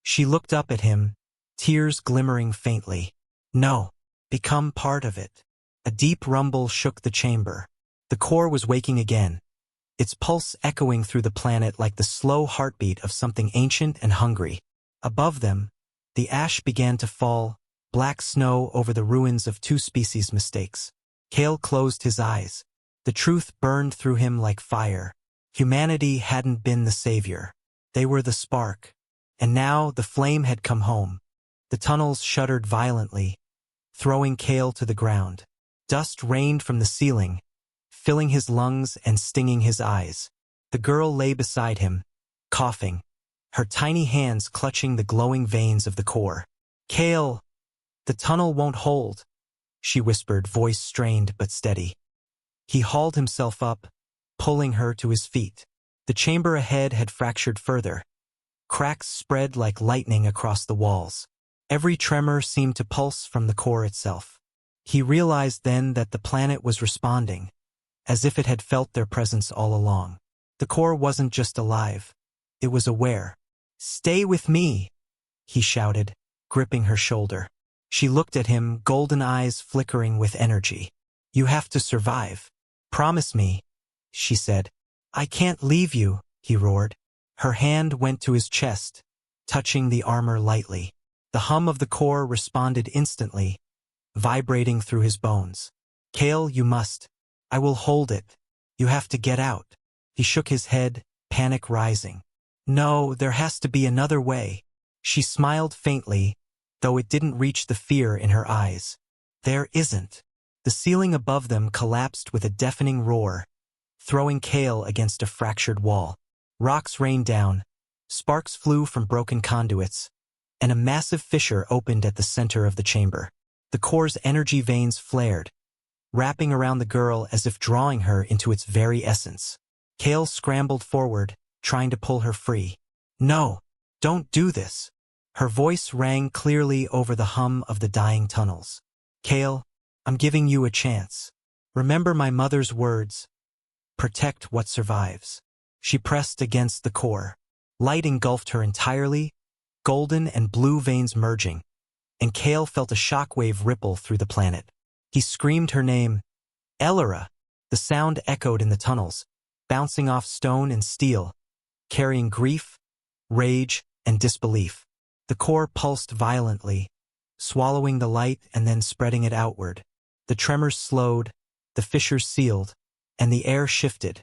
She looked up at him, tears glimmering faintly. No, become part of it. A deep rumble shook the chamber. The core was waking again, its pulse echoing through the planet like the slow heartbeat of something ancient and hungry. Above them, the ash began to fall, black snow over the ruins of two species' mistakes. Kale closed his eyes. The truth burned through him like fire. Humanity hadn't been the savior. They were the spark. And now the flame had come home. The tunnels shuddered violently, throwing Kale to the ground. Dust rained from the ceiling, filling his lungs and stinging his eyes. The girl lay beside him, coughing, her tiny hands clutching the glowing veins of the core. Kale, the tunnel won't hold, she whispered, voice strained but steady. He hauled himself up, pulling her to his feet. The chamber ahead had fractured further. Cracks spread like lightning across the walls. Every tremor seemed to pulse from the core itself. He realized then that the planet was responding, as if it had felt their presence all along. The core wasn't just alive, it was aware. Stay with me, he shouted, gripping her shoulder. She looked at him, golden eyes flickering with energy. You have to survive. Promise me, she said. I can't leave you, he roared. Her hand went to his chest, touching the armor lightly. The hum of the core responded instantly, vibrating through his bones. Kale, you must. I will hold it. You have to get out. He shook his head, panic rising. No, there has to be another way. She smiled faintly, though it didn't reach the fear in her eyes. There isn't. The ceiling above them collapsed with a deafening roar, throwing Kale against a fractured wall. Rocks rained down, sparks flew from broken conduits, and a massive fissure opened at the center of the chamber. The core's energy veins flared, wrapping around the girl as if drawing her into its very essence. Kale scrambled forward, trying to pull her free. No, don't do this. Her voice rang clearly over the hum of the dying tunnels. Kale, I'm giving you a chance. Remember my mother's words. Protect what survives. She pressed against the core. Light engulfed her entirely, golden and blue veins merging, and Kale felt a shockwave ripple through the planet. He screamed her name, Elora. The sound echoed in the tunnels, bouncing off stone and steel, carrying grief, rage, and disbelief. The core pulsed violently, swallowing the light and then spreading it outward. The tremors slowed, the fissures sealed, and the air shifted.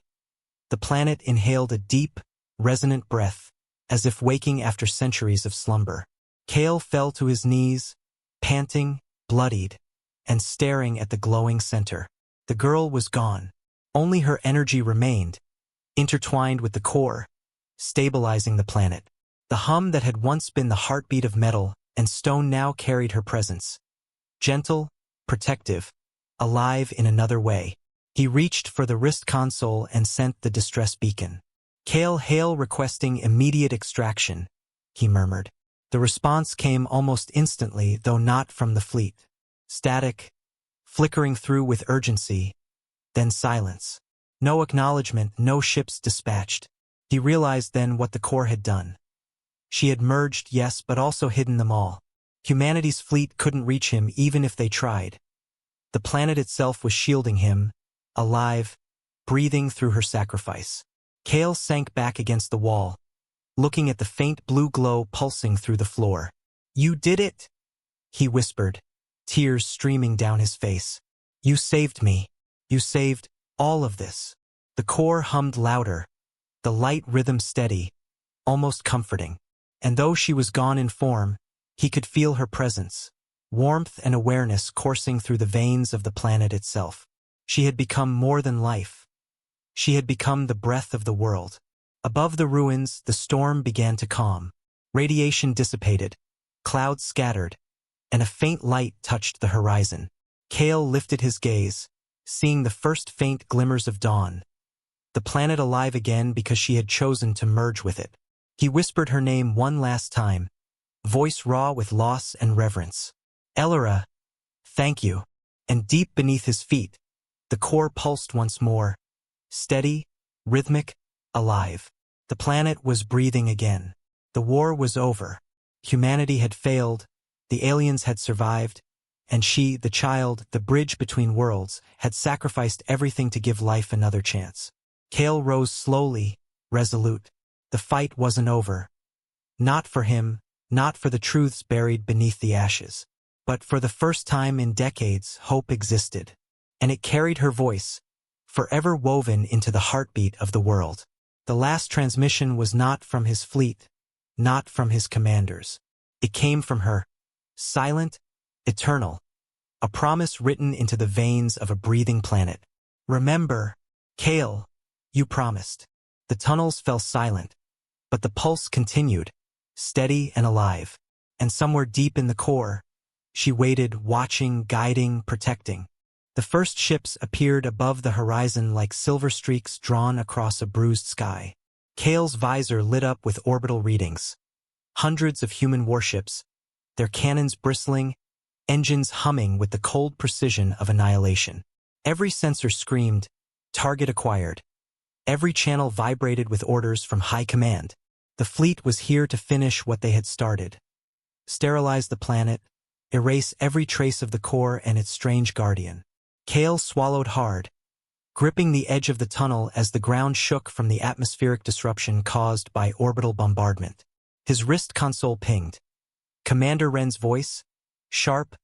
The planet inhaled a deep, resonant breath, as if waking after centuries of slumber. Kale fell to his knees, panting, bloodied, and staring at the glowing center. The girl was gone. Only her energy remained, intertwined with the core, stabilizing the planet. The hum that had once been the heartbeat of metal and stone now carried her presence. Gentle, protective, alive in another way. He reached for the wrist console and sent the distress beacon. Hail requesting immediate extraction, he murmured. The response came almost instantly, though not from the fleet. Static, flickering through with urgency, then silence. No acknowledgement, no ships dispatched. He realized then what the Corps had done. She had merged, yes, but also hidden them all. Humanity's fleet couldn't reach him even if they tried. The planet itself was shielding him, alive, breathing through her sacrifice. Kale sank back against the wall, looking at the faint blue glow pulsing through the floor. "You did it," he whispered, tears streaming down his face. "You saved me. You saved all of this." The core hummed louder, the light rhythm steady, almost comforting. And though she was gone in form, he could feel her presence, warmth and awareness coursing through the veins of the planet itself. She had become more than life. She had become the breath of the world. Above the ruins, the storm began to calm. Radiation dissipated, clouds scattered, and a faint light touched the horizon. Kale lifted his gaze, seeing the first faint glimmers of dawn. The planet alive again because she had chosen to merge with it. He whispered her name one last time, voice raw with loss and reverence. "Elora, thank you." And deep beneath his feet, the core pulsed once more, steady, rhythmic, alive. The planet was breathing again. The war was over. Humanity had failed, the aliens had survived, and she, the child, the bridge between worlds, had sacrificed everything to give life another chance. Kale rose slowly, resolute. The fight wasn't over. Not for him, not for the truths buried beneath the ashes. But for the first time in decades, hope existed. And it carried her voice, forever woven into the heartbeat of the world. The last transmission was not from his fleet, not from his commanders. It came from her, silent, eternal, a promise written into the veins of a breathing planet. "Remember, Kale, you promised." The tunnels fell silent, but the pulse continued, steady and alive. And somewhere deep in the core, she waited, watching, guiding, protecting. The first ships appeared above the horizon like silver streaks drawn across a bruised sky. Kale's visor lit up with orbital readings. Hundreds of human warships, their cannons bristling, engines humming with the cold precision of annihilation. Every sensor screamed, "Target acquired." Every channel vibrated with orders from high command. The fleet was here to finish what they had started. Sterilize the planet, erase every trace of the core and its strange guardian. Kale swallowed hard, gripping the edge of the tunnel as the ground shook from the atmospheric disruption caused by orbital bombardment. His wrist console pinged. Commander Wren's voice, sharp,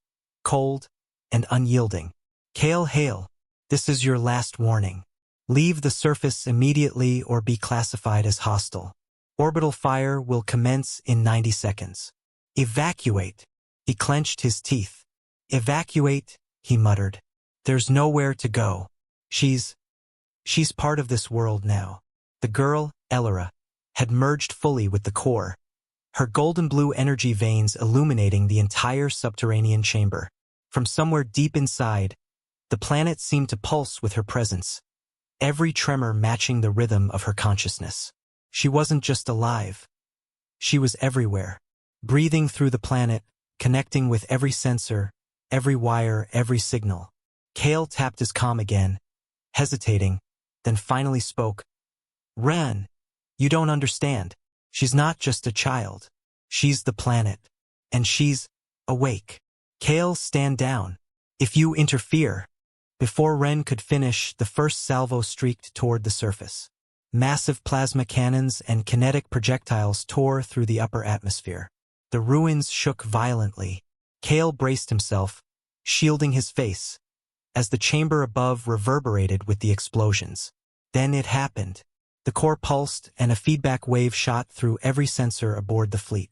cold, and unyielding. "Kale Hale, this is your last warning. Leave the surface immediately or be classified as hostile. Orbital fire will commence in 90 seconds. Evacuate." He clenched his teeth. "Evacuate," he muttered. "There's nowhere to go. She's part of this world now." The girl, Elora, had merged fully with the core, her golden blue energy veins illuminating the entire subterranean chamber. From somewhere deep inside, the planet seemed to pulse with her presence, every tremor matching the rhythm of her consciousness. She wasn't just alive. She was everywhere, breathing through the planet, connecting with every sensor, every wire, every signal. Kale tapped his comm again, hesitating, then finally spoke. "Wren, you don't understand. She's not just a child. She's the planet. And she's awake." "Kale, stand down. If you interfere." Before Wren could finish, the first salvo streaked toward the surface. Massive plasma cannons and kinetic projectiles tore through the upper atmosphere. The ruins shook violently. Kale braced himself, shielding his face, as the chamber above reverberated with the explosions. Then it happened. The core pulsed, and a feedback wave shot through every sensor aboard the fleet.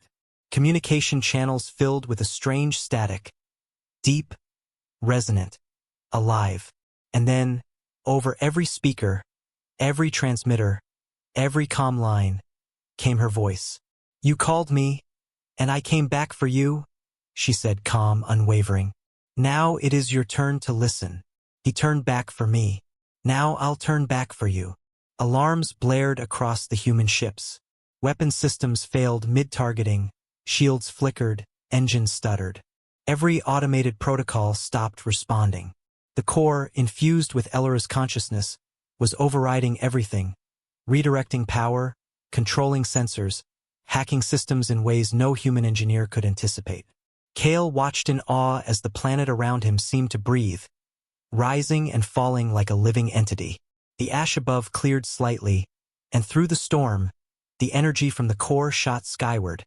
Communication channels filled with a strange static, deep, resonant, alive. And then, over every speaker, every transmitter, every comm line, came her voice. "You called me, and I came back for you," she said, calm, unwavering. "Now it is your turn to listen." He turned back for me. "Now I'll turn back for you." Alarms blared across the human ships. Weapon systems failed mid-targeting, shields flickered, engines stuttered. Every automated protocol stopped responding. The core, infused with Ellora's consciousness, was overriding everything, redirecting power, controlling sensors, hacking systems in ways no human engineer could anticipate. Kale watched in awe as the planet around him seemed to breathe, rising and falling like a living entity. The ash above cleared slightly, and through the storm, the energy from the core shot skyward,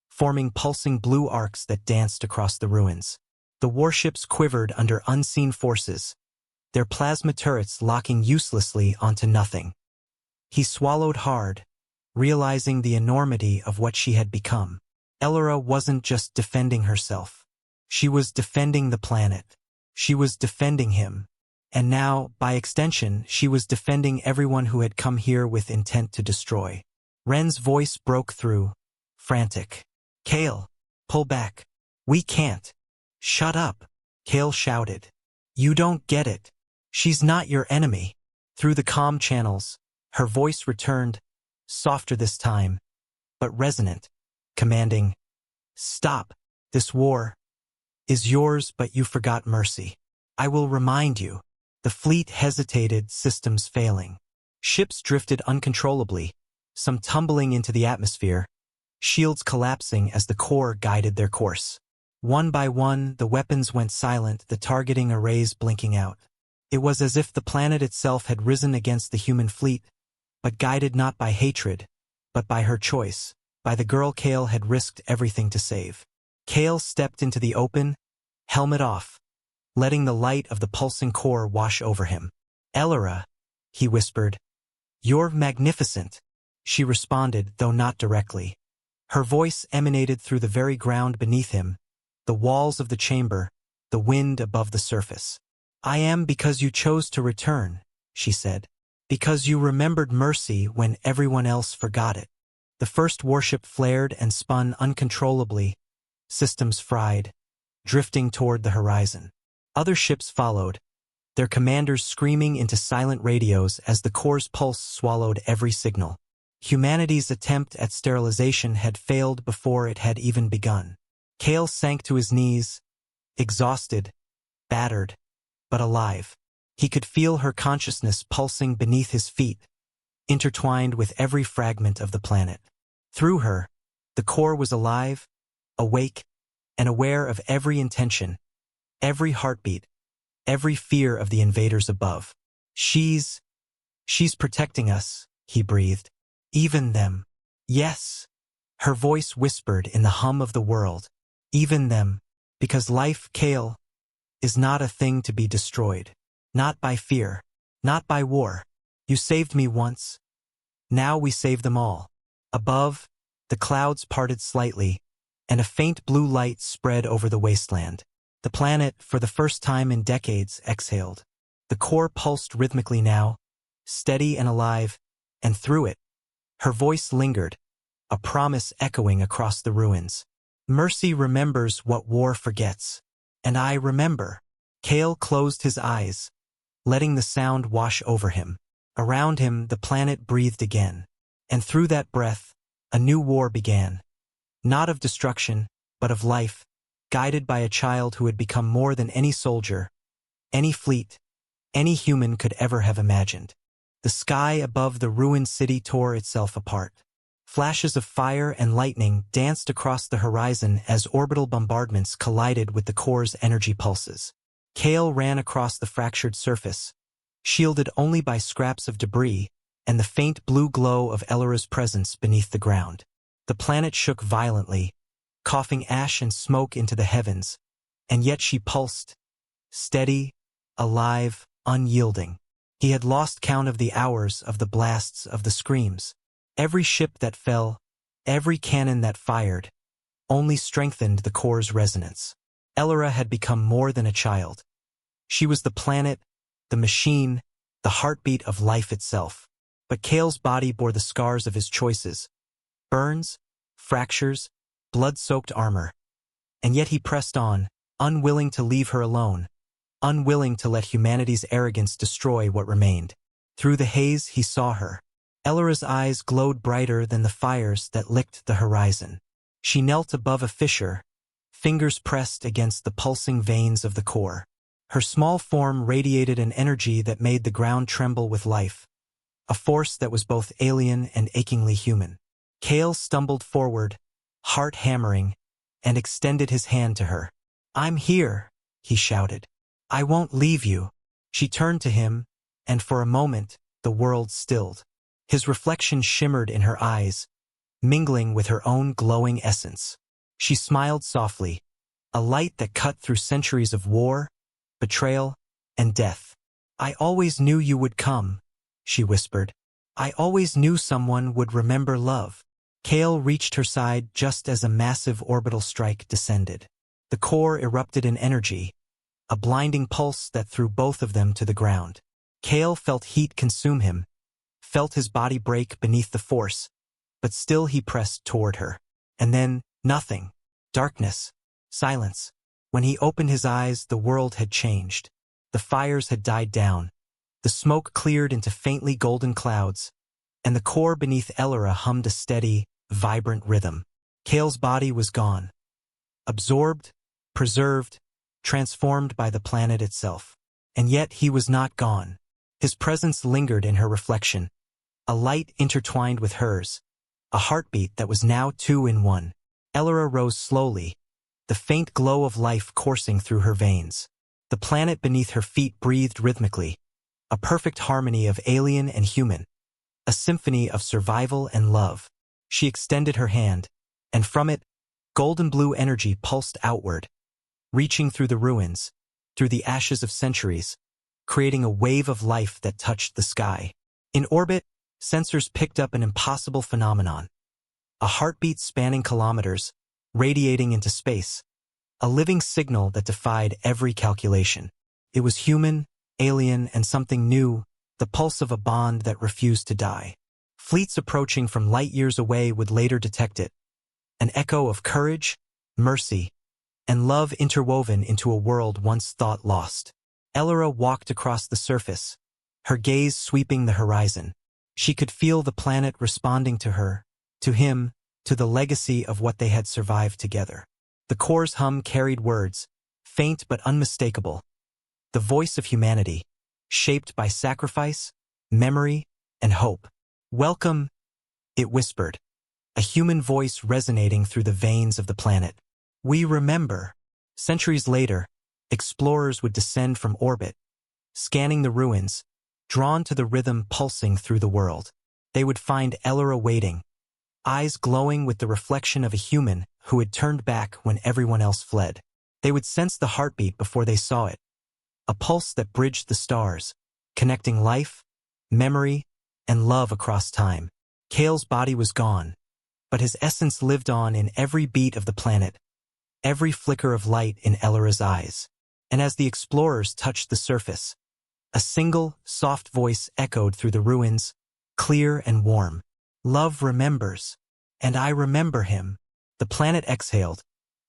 forming pulsing blue arcs that danced across the ruins. The warships quivered under unseen forces, their plasma turrets locking uselessly onto nothing. He swallowed hard, realizing the enormity of what she had become. Ellora wasn't just defending herself. She was defending the planet. She was defending him. And now, by extension, she was defending everyone who had come here with intent to destroy. Ren's voice broke through, frantic. "Kale, pull back. We can't." "Shut up," Kale shouted. "You don't get it. She's not your enemy." Through the comm channels, her voice returned, softer this time, but resonant, commanding, "Stop. This war is yours, but you forgot mercy. I will remind you." The fleet hesitated, systems failing. Ships drifted uncontrollably, some tumbling into the atmosphere, shields collapsing as the core guided their course. One by one, the weapons went silent, the targeting arrays blinking out. It was as if the planet itself had risen against the human fleet, but guided not by hatred, but by her choice, by the girl Kale had risked everything to save. Kale stepped into the open, helmet off, letting the light of the pulsing core wash over him. "Ellora," he whispered. "You're magnificent," she responded, though not directly. Her voice emanated through the very ground beneath him, the walls of the chamber, the wind above the surface. "I am because you chose to return," she said. "Because you remembered mercy when everyone else forgot it." The first warship flared and spun uncontrollably, systems fried, drifting toward the horizon. Other ships followed, their commanders screaming into silent radios as the core's pulse swallowed every signal. Humanity's attempt at sterilization had failed before it had even begun. Kale sank to his knees, exhausted, battered, but alive. He could feel her consciousness pulsing beneath his feet, intertwined with every fragment of the planet. Through her, the core was alive, awake, and aware of every intention, every heartbeat, every fear of the invaders above. She's protecting us," he breathed. "Even them." "Yes," her voice whispered in the hum of the world. "Even them, because life, Kale, is not a thing to be destroyed. Not by fear, not by war. You saved me once. Now we save them all." Above, the clouds parted slightly, and a faint blue light spread over the wasteland. The planet, for the first time in decades, exhaled. The core pulsed rhythmically now, steady and alive, and through it, her voice lingered, a promise echoing across the ruins. "Mercy remembers what war forgets. And I remember." Kale closed his eyes, letting the sound wash over him. Around him, the planet breathed again. And through that breath, a new war began. Not of destruction, but of life, guided by a child who had become more than any soldier, any fleet, any human could ever have imagined. The sky above the ruined city tore itself apart. Flashes of fire and lightning danced across the horizon as orbital bombardments collided with the core's energy pulses. Kale ran across the fractured surface, shielded only by scraps of debris and the faint blue glow of Ellora's presence beneath the ground. The planet shook violently, coughing ash and smoke into the heavens, and yet she pulsed, steady, alive, unyielding. He had lost count of the hours, of the blasts, of the screams. Every ship that fell, every cannon that fired, only strengthened the core's resonance. Ellora had become more than a child. She was the planet, the machine, the heartbeat of life itself. But Kale's body bore the scars of his choices. Burns, fractures, blood-soaked armor. And yet he pressed on, unwilling to leave her alone, unwilling to let humanity's arrogance destroy what remained. Through the haze he saw her. Ellara's eyes glowed brighter than the fires that licked the horizon. She knelt above a fissure, fingers pressed against the pulsing veins of the core. Her small form radiated an energy that made the ground tremble with life, a force that was both alien and achingly human. Kale stumbled forward, heart hammering, and extended his hand to her. "I'm here," he shouted. "I won't leave you." She turned to him, and for a moment, the world stilled. His reflection shimmered in her eyes, mingling with her own glowing essence. She smiled softly, a light that cut through centuries of war, betrayal, and death. "I always knew you would come," she whispered. "I always knew someone would remember love." Kale reached her side just as a massive orbital strike descended. The core erupted in energy, a blinding pulse that threw both of them to the ground. Kale felt heat consume him, felt his body break beneath the force, but still he pressed toward her. And then, nothing. Darkness. Silence. When he opened his eyes, the world had changed. The fires had died down. The smoke cleared into faintly golden clouds, and the core beneath Ellara hummed a steady, vibrant rhythm. Kale's body was gone. Absorbed, preserved, transformed by the planet itself. And yet he was not gone. His presence lingered in her reflection, a light intertwined with hers, a heartbeat that was now two in one. Ellara rose slowly, the faint glow of life coursing through her veins. The planet beneath her feet breathed rhythmically, a perfect harmony of alien and human, a symphony of survival and love. She extended her hand, and from it, golden blue energy pulsed outward, reaching through the ruins, through the ashes of centuries, creating a wave of life that touched the sky. In orbit, sensors picked up an impossible phenomenon. A heartbeat spanning kilometers, radiating into space. A living signal that defied every calculation. It was human, alien, and something new, the pulse of a bond that refused to die. Fleets approaching from light years away would later detect it. An echo of courage, mercy, and love interwoven into a world once thought lost. Ellara walked across the surface, her gaze sweeping the horizon. She could feel the planet responding to her, to him, to the legacy of what they had survived together. The core's hum carried words, faint but unmistakable. The voice of humanity, shaped by sacrifice, memory, and hope. "Welcome," it whispered, a human voice resonating through the veins of the planet. "We remember." Centuries later, explorers would descend from orbit, scanning the ruins, drawn to the rhythm pulsing through the world. They would find Ellara waiting, eyes glowing with the reflection of a human who had turned back when everyone else fled. They would sense the heartbeat before they saw it, a pulse that bridged the stars, connecting life, memory, and love across time. Kale's body was gone, but his essence lived on in every beat of the planet, every flicker of light in Ellara's eyes. And as the explorers touched the surface, a single, soft voice echoed through the ruins, clear and warm. "Love remembers, and I remember him." The planet exhaled,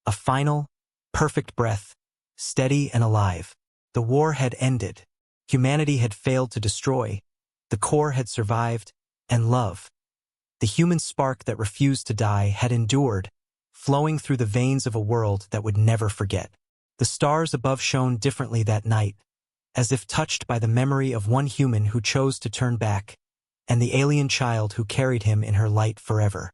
a final, perfect breath, steady and alive. The war had ended. Humanity had failed to destroy. The core had survived, and love, the human spark that refused to die, had endured, flowing through the veins of a world that would never forget. The stars above shone differently that night, as if touched by the memory of one human who chose to turn back, and the alien child who carried him in her light forever.